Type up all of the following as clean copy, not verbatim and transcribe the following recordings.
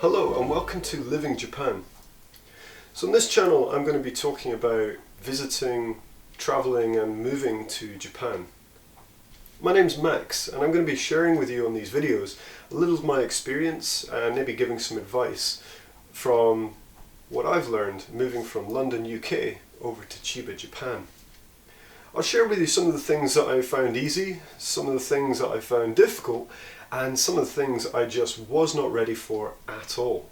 Hello and welcome to Living Japan. So on this channel I'm going to be talking about visiting, travelling and moving to Japan. My name's Max and I'm going to be sharing with you on these videos a little of my experience and maybe giving some advice from what I've learned moving from London, UK over to Chiba, Japan. I'll share with you some of the things that I found easy, some of the things that I found difficult, and some of the things I just was not ready for at all.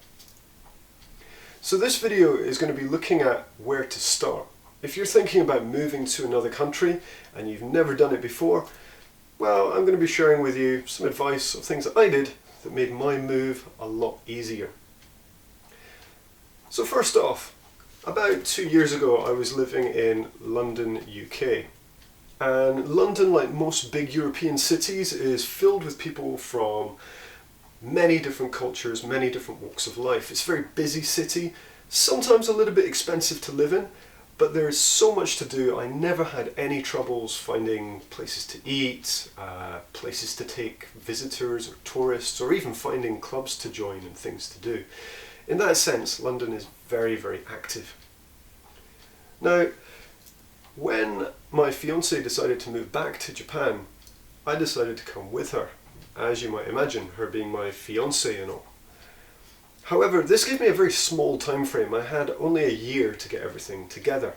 So this video is going to be looking at where to start. If you're thinking about moving to another country and you've never done it before, well, I'm going to be sharing with you some advice of things that I did that made my move a lot easier. So first off, about 2 years ago I was living in London, UK. And London, like most big European cities, is filled with people from many different cultures, many different walks of life. It's a very busy city, sometimes a little bit expensive to live in, but there is so much to do. I never had any troubles finding places to eat, places to take visitors or tourists, or even finding clubs to join and things to do. In that sense, London is very, very active. Now, when my fiancée decided to move back to Japan, I decided to come with her, as you might imagine, her being my fiancée and all. However, this gave me a very small time frame. I had only a year to get everything together,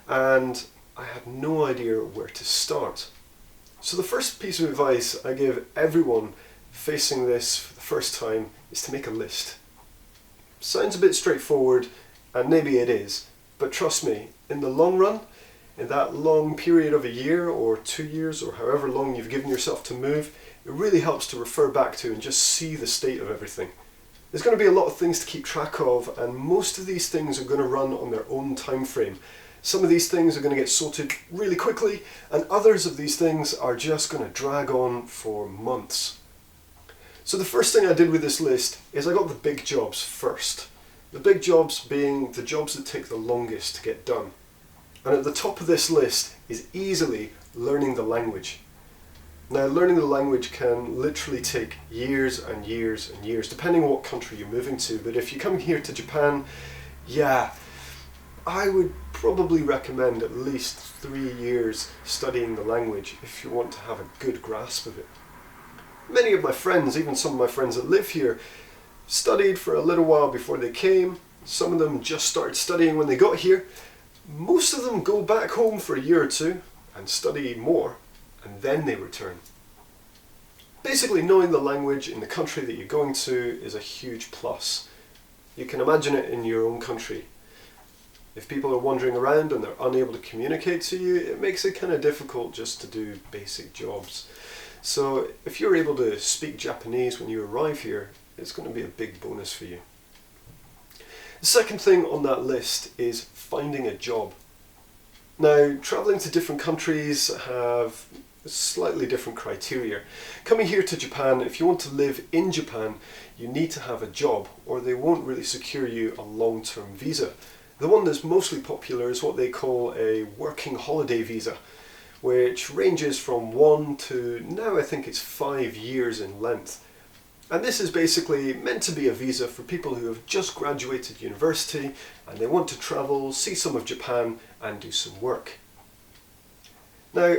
and I had no idea where to start. So the first piece of advice I give everyone facing this for the first time is to make a list. Sounds a bit straightforward, and maybe it is, but trust me, in the long run, in that long period of a year or 2 years or however long you've given yourself to move, it really helps to refer back to and just see the state of everything. There's going to be a lot of things to keep track of, and most of these things are going to run on their own time frame. Some of these things are going to get sorted really quickly, and others of these things are just going to drag on for months. So the first thing I did with this list is I got the big jobs first. The big jobs being the jobs that take the longest to get done. And at the top of this list is easily learning the language. Now, learning the language can literally take years and years and years, depending on what country you're moving to. But if you come here to Japan, yeah, I would probably recommend at least 3 years studying the language if you want to have a good grasp of it. Many of my friends, even some of my friends that live here, studied for a little while before they came. Some of them just started studying when they got here. Most of them go back home for a year or two and study more, and then they return. Basically, knowing the language in the country that you're going to is a huge plus. You can imagine it in your own country. If people are wandering around and they're unable to communicate to you, it makes it kind of difficult just to do basic jobs. So if you're able to speak Japanese when you arrive here, it's going to be a big bonus for you. The second thing on that list is finding a job. Now, travelling to different countries have slightly different criteria. Coming here to Japan, if you want to live in Japan, you need to have a job or they won't really secure you a long-term visa. The one that's mostly popular is what they call a working holiday visa, which ranges from 1 to now I think it's 5 years in length. And this is basically meant to be a visa for people who have just graduated university and they want to travel, see some of Japan and do some work. Now,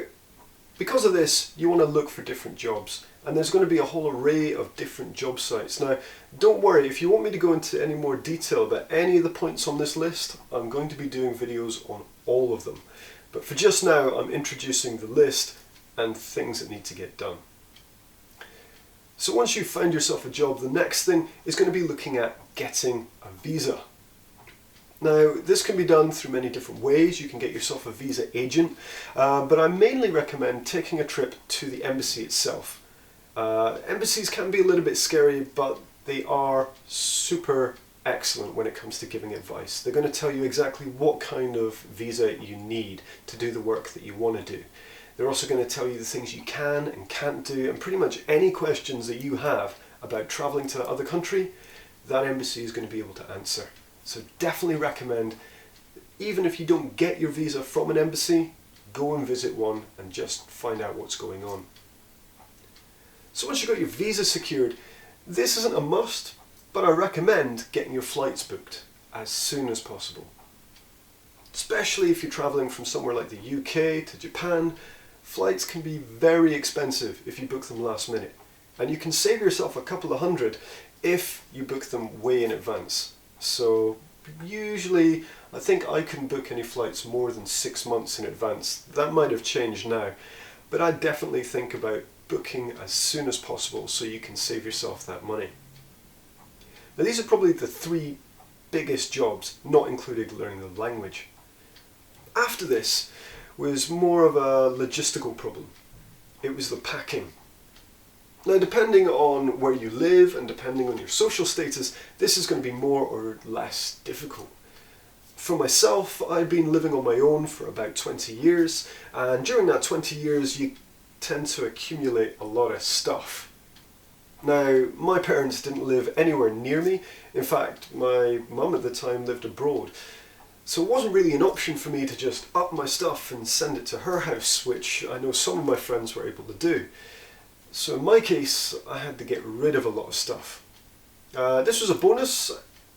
because of this, you want to look for different jobs, and there's going to be a whole array of different job sites. Now, don't worry, if you want me to go into any more detail about any of the points on this list, I'm going to be doing videos on all of them. But for just now, I'm introducing the list and things that need to get done. So once you've found yourself a job, the next thing is going to be looking at getting a visa. Now, this can be done through many different ways. You can get yourself a visa agent, but I mainly recommend taking a trip to the embassy itself. Embassies can be a little bit scary, but they are super excellent when it comes to giving advice. They're going to tell you exactly what kind of visa you need to do the work that you want to do. They're also going to tell you the things you can and can't do, and pretty much any questions that you have about travelling to another country, that embassy is going to be able to answer. So definitely recommend, even if you don't get your visa from an embassy, go and visit one and just find out what's going on. So once you've got your visa secured, this isn't a must, but I recommend getting your flights booked as soon as possible. Especially if you're travelling from somewhere like the UK to Japan, flights can be very expensive if you book them last minute, and you can save yourself a couple of hundred if you book them way in advance. So usually I think I couldn't book any flights more than 6 months in advance. That might have changed now, but I definitely think about booking as soon as possible so you can save yourself that money. Now these are probably the 3 biggest jobs, not including learning the language. After this was more of a logistical problem. It was the packing. Now depending on where you live and depending on your social status, this is going to be more or less difficult. For myself, I've been living on my own for about 20 years, and during that 20 years you tend to accumulate a lot of stuff. Now, my parents didn't live anywhere near me. In fact, my mum at the time lived abroad. So it wasn't really an option for me to just up my stuff and send it to her house, which I know some of my friends were able to do. So in my case, I had to get rid of a lot of stuff. This was a bonus,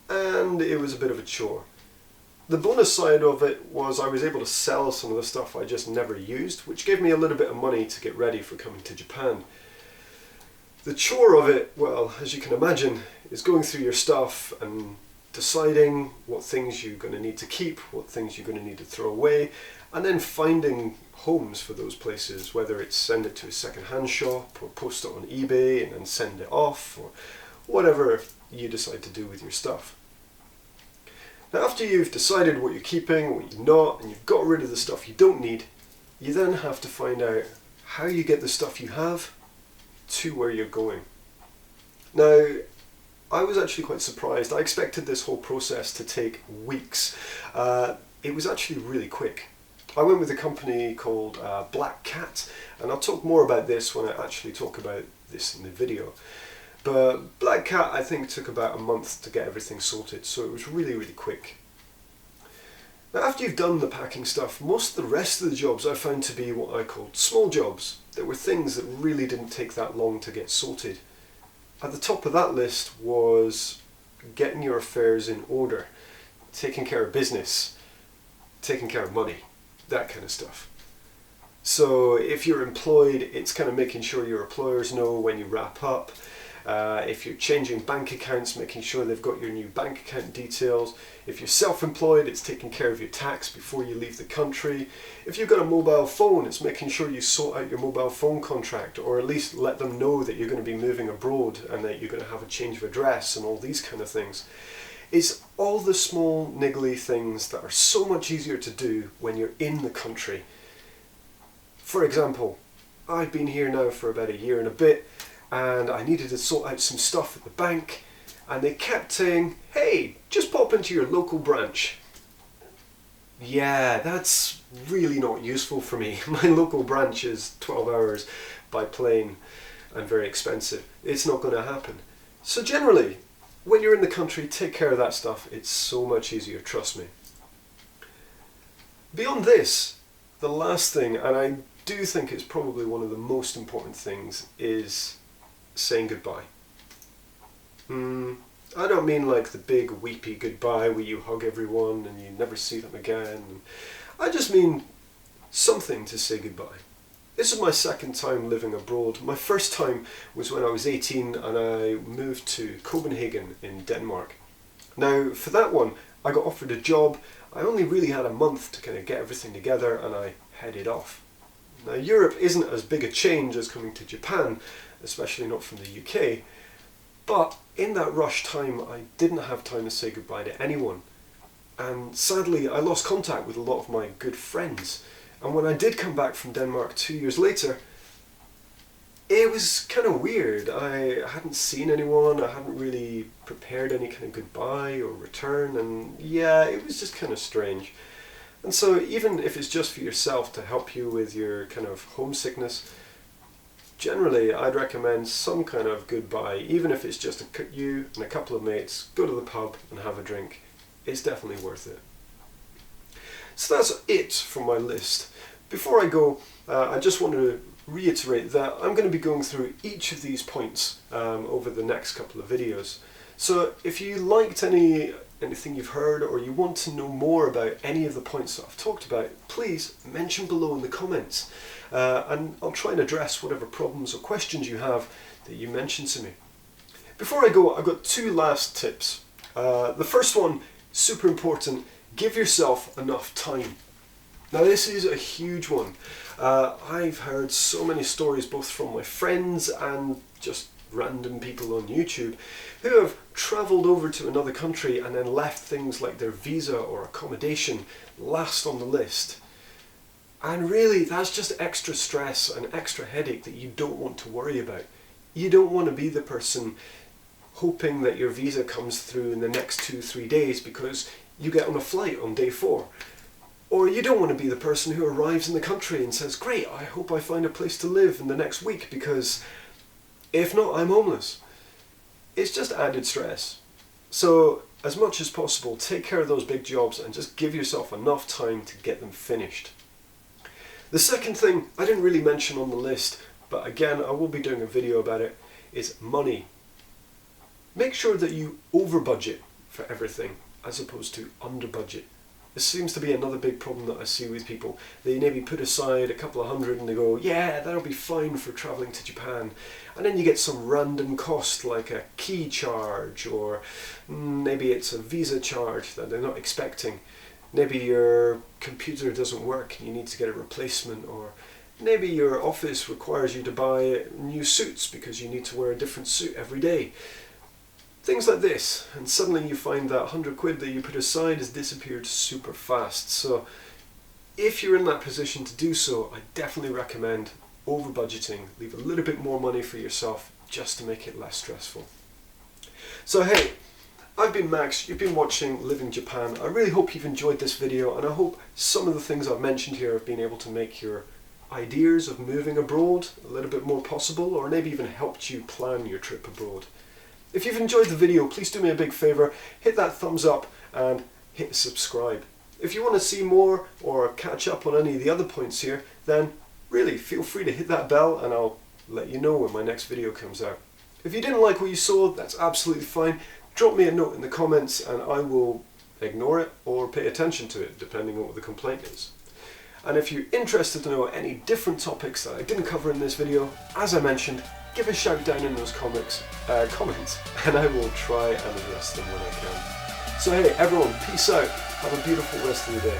and it was a bit of a chore. The bonus side of it was I was able to sell some of the stuff I just never used, which gave me a little bit of money to get ready for coming to Japan. The chore of it, well, as you can imagine, is going through your stuff and deciding what things you're going to need to keep, what things you're going to need to throw away, and then finding homes for those places, whether it's send it to a second-hand shop or post it on eBay and then send it off, or whatever you decide to do with your stuff. Now after you've decided what you're keeping, what you're not, and you've got rid of the stuff you don't need, you then have to find out how you get the stuff you have to where you're going. Now, I was actually quite surprised. I expected this whole process to take weeks. It was actually really quick. I went with a company called Black Cat, and I'll talk more about this when I actually talk about this in the video. But Black Cat, I think, took about a month to get everything sorted, so it was really, really quick. Now, after you've done the packing stuff, most of the rest of the jobs I found to be what I called small jobs. There were things that really didn't take that long to get sorted. At the top of that list was getting your affairs in order, taking care of business, taking care of money, that kind of stuff. So if you're employed, it's kind of making sure your employers know when you wrap up. If you're changing bank accounts, making sure they've got your new bank account details. If you're self-employed, it's taking care of your tax before you leave the country. If you've got a mobile phone, it's making sure you sort out your mobile phone contract, or at least let them know that you're going to be moving abroad and that you're going to have a change of address and all these kind of things. It's all the small niggly things that are so much easier to do when you're in the country. For example, I've been here now for about a year and a bit, and I needed to sort out some stuff at the bank, and they kept saying, hey, just pop into your local branch. Yeah, that's really not useful for me. My local branch is 12 hours by plane and very expensive. It's not going to happen. So generally, when you're in the country, take care of that stuff. It's so much easier, trust me. Beyond this, the last thing, and I do think it's probably one of the most important things, is saying goodbye. I don't mean like the big weepy goodbye where you hug everyone and you never see them again. I just mean something to say goodbye. This is my second time living abroad. My first time was when I was 18 and I moved to Copenhagen in Denmark. Now for that one, I got offered a job. I only really had a month to kind of get everything together and I headed off. Now Europe isn't as big a change as coming to Japan, especially not from the UK, but in that rush time I didn't have time to say goodbye to anyone, and sadly I lost contact with a lot of my good friends, and when I did come back from Denmark 2 years later, it was kind of weird. I hadn't seen anyone, I hadn't really prepared any kind of goodbye or return, and yeah, it was just kind of strange. And so even if it's just for yourself to help you with your kind of homesickness, generally I'd recommend some kind of goodbye, even if it's just you and a couple of mates, go to the pub and have a drink. It's definitely worth it. So that's it from my list. Before I go, I just want to reiterate that I'm going to be going through each of these points over the next couple of videos. So if you liked anything you've heard, or you want to know more about any of the points that I've talked about, please mention below in the comments, and I'll try and address whatever problems or questions you have that you mention to me. Before I go, I've got two last tips. The first one, super important: give yourself enough time. Now this is a huge one. I've heard so many stories, both from my friends and just random people on YouTube, who have travelled over to another country and then left things like their visa or accommodation last on the list. And really, that's just extra stress and extra headache that you don't want to worry about. You don't want to be the person hoping that your visa comes through in the next 2-3 days because you get on a flight on day 4. Or you don't want to be the person who arrives in the country and says, great, I hope I find a place to live in the next week, because if not, I'm homeless. It's just added stress. So as much as possible, take care of those big jobs and just give yourself enough time to get them finished. The second thing I didn't really mention on the list, but again, I will be doing a video about it, is money. Make sure that you over budget for everything as opposed to under budget. This seems to be another big problem that I see with people. They maybe put aside a couple of hundred and they go, yeah, that'll be fine for travelling to Japan. And then you get some random cost like a key charge, or maybe it's a visa charge that they're not expecting. Maybe your computer doesn't work and you need to get a replacement, or maybe your office requires you to buy new suits because you need to wear a different suit every day. Things like this, and suddenly you find that 100 quid that you put aside has disappeared super fast. So if you're in that position to do so, I definitely recommend over budgeting. Leave a little bit more money for yourself just to make it less stressful. So hey, I've been Max, you've been watching Living Japan. I really hope you've enjoyed this video, and I hope some of the things I've mentioned here have been able to make your ideas of moving abroad a little bit more possible, or maybe even helped you plan your trip abroad. If you've enjoyed the video, please do me a big favour, hit that thumbs up and hit subscribe. If you want to see more or catch up on any of the other points here, then really feel free to hit that bell and I'll let you know when my next video comes out. If you didn't like what you saw, that's absolutely fine. Drop me a note in the comments and I will ignore it or pay attention to it, depending on what the complaint is. And if you're interested to know any different topics that I didn't cover in this video, as I mentioned, give a shout down in those comments, and I will try and address them when I can. So hey everyone, peace out, have a beautiful rest of the day.